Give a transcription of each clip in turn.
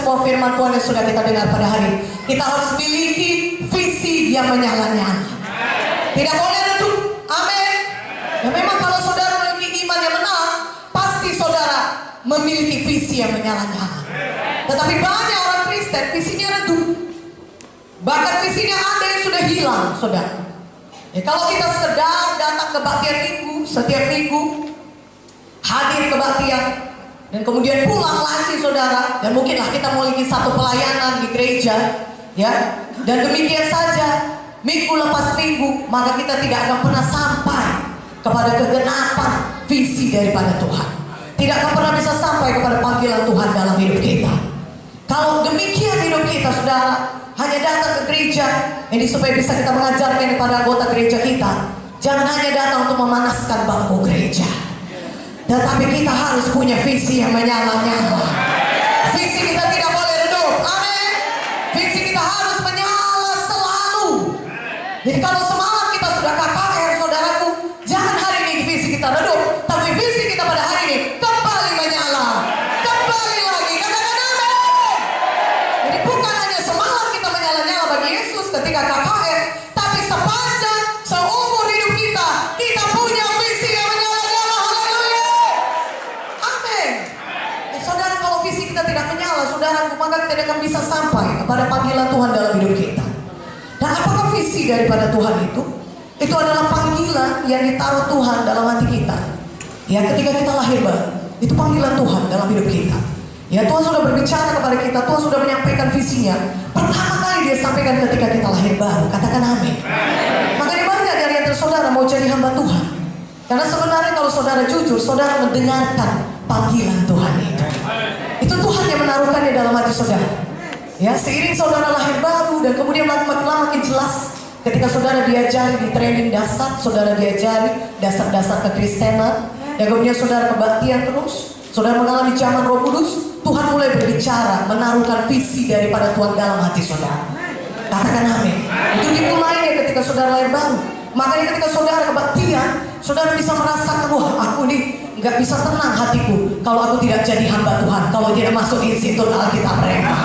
semua firman Tuhan yang sudah kita dengar pada hari ini. Kita harus miliki visi yang menyala-nyala. Tidak boleh redup. Amin. Dan memang kalau saudara memiliki iman yang menang, pasti saudara memiliki visi yang menyala-nyala. Tetapi banyak orang Kristen visinya redup. Bahkan visinya ada yang sudah hilang, saudara. Ya, kalau kita sedang datang kebaktian minggu, setiap minggu hadir kebaktian, dan kemudian pulang lagi saudara, dan mungkinlah kita memiliki satu pelayanan di gereja, ya, dan demikian saja minggu lepas minggu, maka kita tidak akan pernah sampai kepada kegenapan visi daripada Tuhan. Tidak akan pernah bisa sampai kepada panggilan Tuhan dalam hidup kita. Kalau demikian hidup kita, saudara, hanya datang ke gereja ini supaya bisa kita mengajarkan kepada anggota gereja kita. Jangan hanya datang untuk memanaskan bangku gereja, tetapi kita harus punya visi yang menyala-nyala. Visi kita tidak boleh redup. Amin. Visi kita harus menyala selalu. Jadi kalau semalam kita sudah KKR, saudaraku, jangan hari ini visi kita redup, tapi visi kita pada hari ini kembali menyala. Kembali lagi. Katakan amin. Jadi bukan hanya semalam kita menyala-nyala bagi Yesus ketika KKR, tapi sepanjang seumur hidup kita, kita punya visi yang menyala-nyala. Haleluya. Amin. Saudara, kalau visi kita tidak menyala, saudara, maka kita tidak akan bisa sampai kepada panggilan Tuhan dalam hidup kita. Dan apakah visi daripada Tuhan itu? Itu adalah panggilan yang ditaruh Tuhan dalam hati kita. Ya, ketika kita lahir baru, itu panggilan Tuhan dalam hidup kita. Ya, Tuhan sudah berbicara kepada kita, Tuhan sudah menyampaikan visinya. Pertama kali Dia sampaikan ketika kita lahir baru. Katakan amin. Makanya banyak dari antara saudara mau jadi hamba Tuhan. Karena sebenarnya kalau saudara jujur, saudara mendengarkan panggilan Tuhan itu. Itu Tuhan yang menaruhkannya dalam hati saudara. Ya, seiring saudara lahir baru dan kemudian makin lama makin jelas ketika saudara diajari di training dasar, saudara diajari dasar-dasar kekristenan, dan kemudian saudara kebaktian terus, saudara mengalami zaman Roh Kudus, Tuhan mulai berbicara, menaruhkan visi daripada Tuhan dalam hati saudara. Katakan amin. Itu dimulainya ketika saudara lahir baru. Makanya ketika saudara kebaktian, saudara bisa merasakan, wah, aku ini nggak bisa tenang hatiku kalau aku tidak jadi hamba Tuhan, kalau tidak masuk di Institut Alkitab Rema.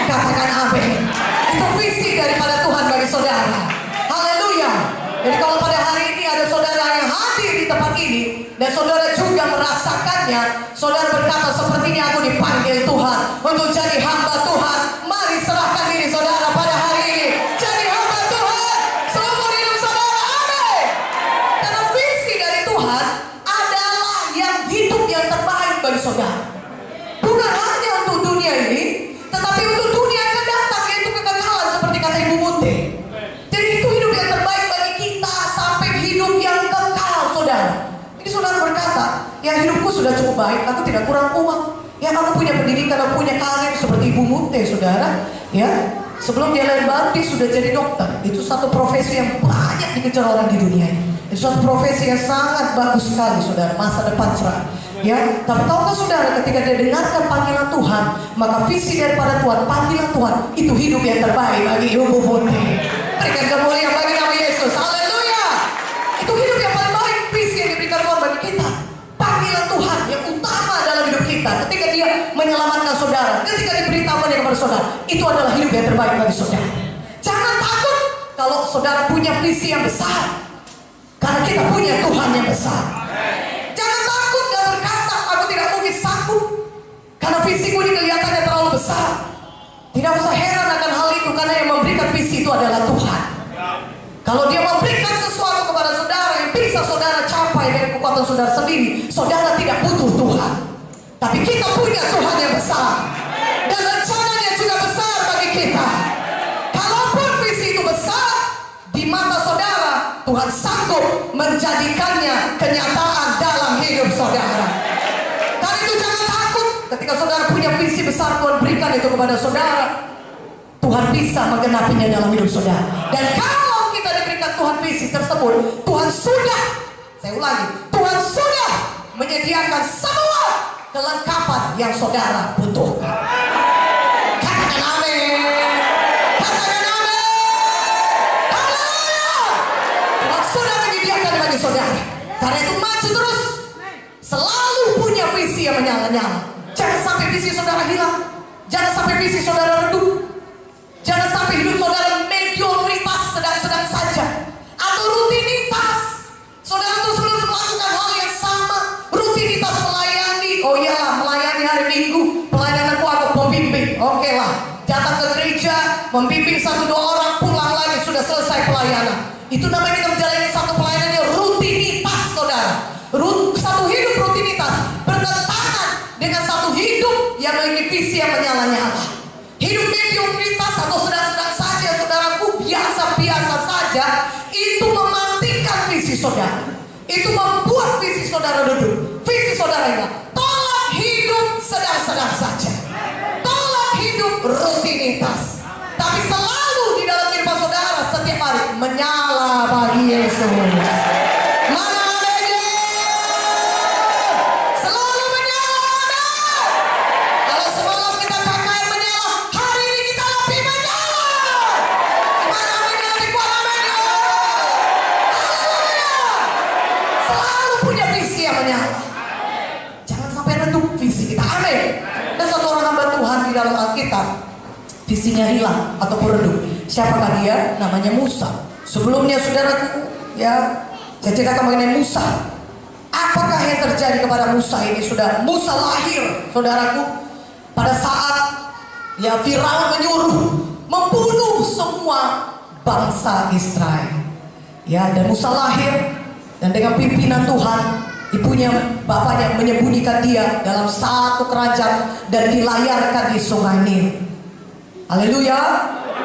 Katakan amin. Itu visi daripada Tuhan bagi saudara. Haleluya. Jadi kalau pada hari ini ada saudara yang hadir di tempat ini dan saudara juga merasakannya, saudara berkata, sepertinya aku dipanggil Tuhan untuk jadi hamba Tuhan. Mari serahkan diri saudara pada hari ini. Jadi hamba Tuhan seumur hidup saudara. Amin. Karena visi dari Tuhan adalah yang hidup yang terbaik bagi saudara. Bukan hanya untuk dunia ini, tetapi untuk dunia yang akan datang, yaitu kekekalan seperti kata Ibu Munte. Jadi itu hidup yang terbaik bagi kita sampai hidup yang kekal, saudara. Ini saudara berkata, ya hidupku sudah cukup baik, aku tidak kurang uang. Ya, aku punya pendidikan, aku punya karir seperti Ibu Munte, saudara. Ya, sebelum dia lahir baru dia sudah jadi dokter. Itu satu profesi yang banyak dikejar orang di dunia ini. Itu satu profesi yang sangat bagus sekali, saudara. Masa depan cerah. Ya, tapi tahukah saudara, ketika dia dengarkan panggilan Tuhan, maka visi daripada Tuhan, panggilan Tuhan, itu hidup yang terbaik bagi Ibu Munte. Berikan kemuliaan bagi nama Yesus. Haleluya. Itu hidup yang paling baik, visi yang diberikan Tuhan bagi kita. Panggilan Tuhan yang utama dalam hidup kita, ketika Dia menyelamatkan saudara, ketika diberitahukan kepada saudara, itu adalah hidup yang terbaik bagi saudara. Jangan takut kalau saudara punya visi yang besar, karena kita punya Tuhan yang besar. Jangan takut dan berkata, aku tidak mungkin sanggup karena visiku ini kelihatannya terlalu besar. Tidak usah heran akan hal itu, karena yang memberikan visi itu adalah Tuhan. Kalau Dia memberikan sesuatu kepada saudara yang bisa saudara capai dari kekuatan saudara sendiri, saudara tidak butuh Tuhan. Tapi kita punya Tuhan yang besar, dan rencananya juga besar bagi kita. Kalaupun visi itu besar di mata saudara, Tuhan sanggup menjadikannya kenyataan dalam hidup saudara. Karena itu jangan takut ketika saudara punya visi besar, Tuhan berikan itu kepada saudara. Tuhan bisa menggenapinya dalam hidup saudara. Dan kalau kita diberikan Tuhan visi tersebut, Tuhan sudah, saya ulangi, Tuhan sudah menyediakan semua kelengkapan yang saudara butuhkan. Katakan amin. Katakan amin. Haleluya. Tuhan sudah menyediakan bagi saudara. Karena itu maju terus. Selalu punya visi yang menyala-nyala. Jangan sampai visi saudara hilang. Jangan sampai visi saudara redup. Jangan sampai hidup saudara mediokritas, sedang-sedang saja, atau rutinitas. Saudara terus melakukan hal yang sama, rutinitas melayani. Oh iyalah, melayani hari Minggu, pelayanan aku pembimbing. Oke lah, datang ke gereja, membimbing 1-2 orang, pulang lagi, sudah selesai pelayanan. Itu namanya kita menjalani satu pelayanan yang rutinitas, saudara. Satu hidup rutinitas bertentangan dengan satu hidup yang memiliki visi yang menyala-nyala. Hidup mediokritas atau sedang-sedang saja, saudaraku, biasa-biasa saja, itu mematikan visi saudara. Itu membuat visi saudara duduk. Visi saudara ini, tolak hidup sedang-sedang saja, tolak hidup rutinitas, tapi selalu di dalam kehidupan saudara setiap hari menyala bagi Yesus. Mana adanya selalu menyala. Kalau semalam kita pakai menyala, hari ini kita lebih menyala. Mana menyala kuat, amin. Selalu punya visi yang menyala. Jangan sampai redup visi kita, amin. Dan satu orang hamba Tuhan di dalam Alkitab, visinya hilang ataupun redup. Siapakah dia? Namanya Musa. Sebelumnya saudaraku, ya, saya ceritakan mengenai Musa. Apakah yang terjadi kepada Musa ini? Sudah Musa lahir, saudaraku, pada saat ya Firaun menyuruh membunuh semua bangsa Israel. Ya, dan Musa lahir, dan dengan pimpinan Tuhan, ibunya, bapaknya menyembunyikan dia dalam satu kerajaan dan dilayarkan di Sungai Nil. Haleluya.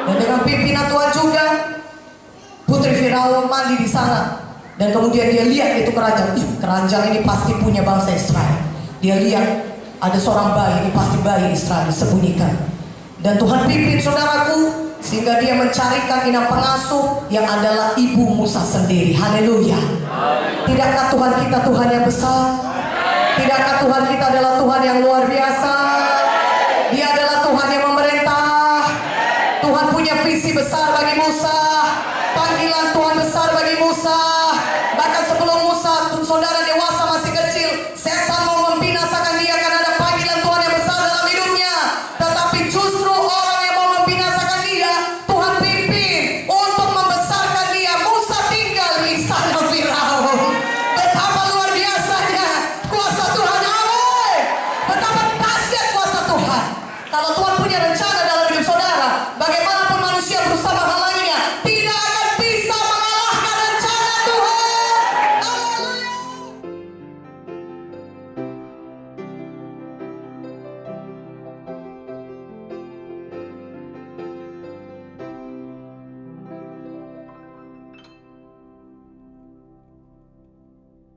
Dan dengan pimpinan Tuhan juga, putri Firaun mandi di sana. Dan kemudian dia lihat itu kerajaan. Kerajaan ini pasti punya bangsa Israel. Dia lihat ada seorang bayi, ini pasti bayi Israel, disembunyikan. Dan Tuhan pimpin saudaraku, sehingga dia mencarikan inang pengasuh yang adalah ibu Musa sendiri. Haleluya. Tidakkah Tuhan kita Tuhan yang besar? Tidakkah Tuhan kita adalah Tuhan yang luar biasa? Dia adalah Tuhan yang memerintah. Tuhan punya visi besar bagi Musa.